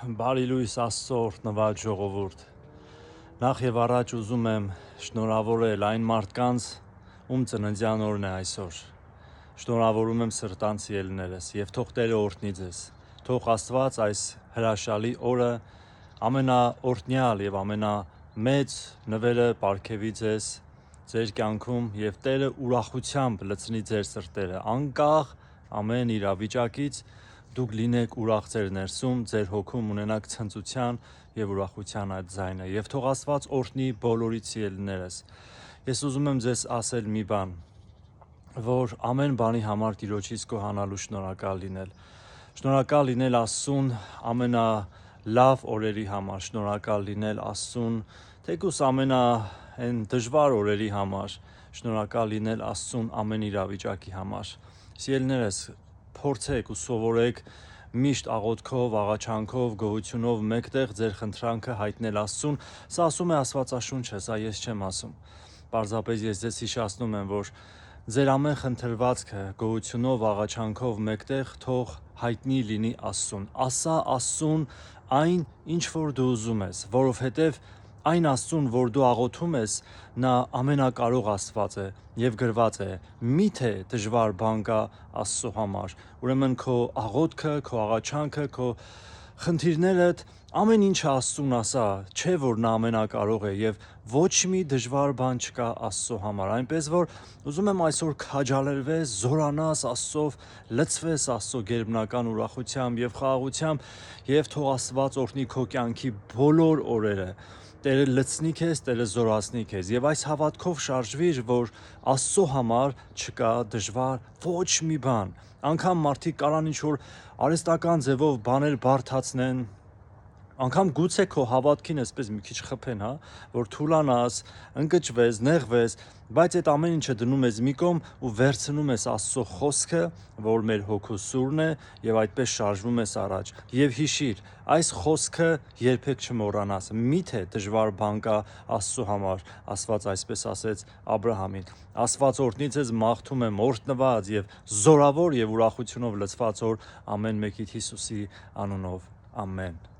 Բարի լույս Աստծո օրհնված ժողովուրդ։ Նախ եւ առաջ ուզում եմ շնորհավորել այն մարդկանց, ում ծննդյան օրն է այսօր։ Շնորհավորում եմ սրտանց ելներս եւ թող Տերը օրհնի ձեզ։ Թող Աստված այս հրաշալի օրը ամենաօրհնյալ եւ ամենամեծ նվերը պարգևի ձեզ ձեր կյանքում եւ Տերը ուրախությամբ լցնի ձեր սրտերը, անկախ ամեն իրավիճակից դուք լինեք ուրախ ձեր ներսում, ձեր հոգում ունենաք ցնծության եւ ուրախության այդ ձայնը եւ թող Աստված օրհնի բոլորից ելներս։ Ես ուզում եմ ձեզ ասել մի բան, որ ամեն բանի համար Տիրոջից գոհանալու շնորհակալ լինել։ Շնորհակալ լինել Աստծուն ամենալավ օրերի համար, շնորհակալ լինել Աստծուն թեկուզ այն դժվար օրերի համար, շնորհակալ լինել Աստծուն ամեն իրավիճակի համար։ Սիրելիներս, փորձեք ու սովորեք միշտ աղոթքով, աղաչանքով, գոհությունով մեկտեղ ձեր խնդրանքը հայտնել Աստծուն։ Սա ասում է Աստվածաշունչը, սա ես չեմ ասում։ Պարզապես ես ձեզ հիշեցնում եմ, որ ձեր ամեն խնդրվածքը գոհությունով, աղաչանքով մեկտեղ թող հայտնի լինի Աստծուն։ Ասա Աստծուն այն, ինչ որ դու ուզում ես, որովհետև այն Աստծուն, որ դու աղոթում ես, նա ամենակարող Աստված է եւ գրված է. միթե դժվար բան կա Աստծո համար։ Ուրեմն քո աղոթքը, քո աղաչանքը, քո խնդիրներդ, ամեն ինչը Աստծուն ասա, չէ որ նա ամենակարող է եւ ոչ մի դժվար բան չկա Աստծո համար։ Այնպես որ ուզում եմ այսօր քաջալերվես, զորանաս Աստծով, լցվես Աստծո գերբնական ուրախությամբ եւ խաղաղությամբ եւ թող Աստված օրհնի քո կյանքի բոլոր օրերը։ Տերը լցնի քեզ, Տերը զորացնի քեզ եւ այս հավատքով շարժվիր, որ Աստծո համար չկա դժվար ոչ մի բան։ Անկամ մարդիկ կարան ինչ-որ արհեստական ձևով բաներ բարդացնեն, անգամ գուցե քո հավատքին այսպես մի քիչ խփեն, որ թուլանաս, ընկճվես, նեղվես, բայց այդ ամեն ինչը դնում ես մի կողմ ու վերցնում ես Աստծո խոսքը, որ մեր հոգու սուրն է եւ այդպես շարժվում ես առաջ։ Եվ հիշիր, այս խոսքը երբեք չմոռանաս։ Միթե դժվար բան կա Աստծո համար, Աստված այսպես ասեց Աբրահամին։ Աստված օրհնի ձեզ, մաղթում եմ օրհնված եւ զորավոր եւ ուրախությունով լցված օր ամեն մեկիդ Հիսուսի անունով։ Ամեն։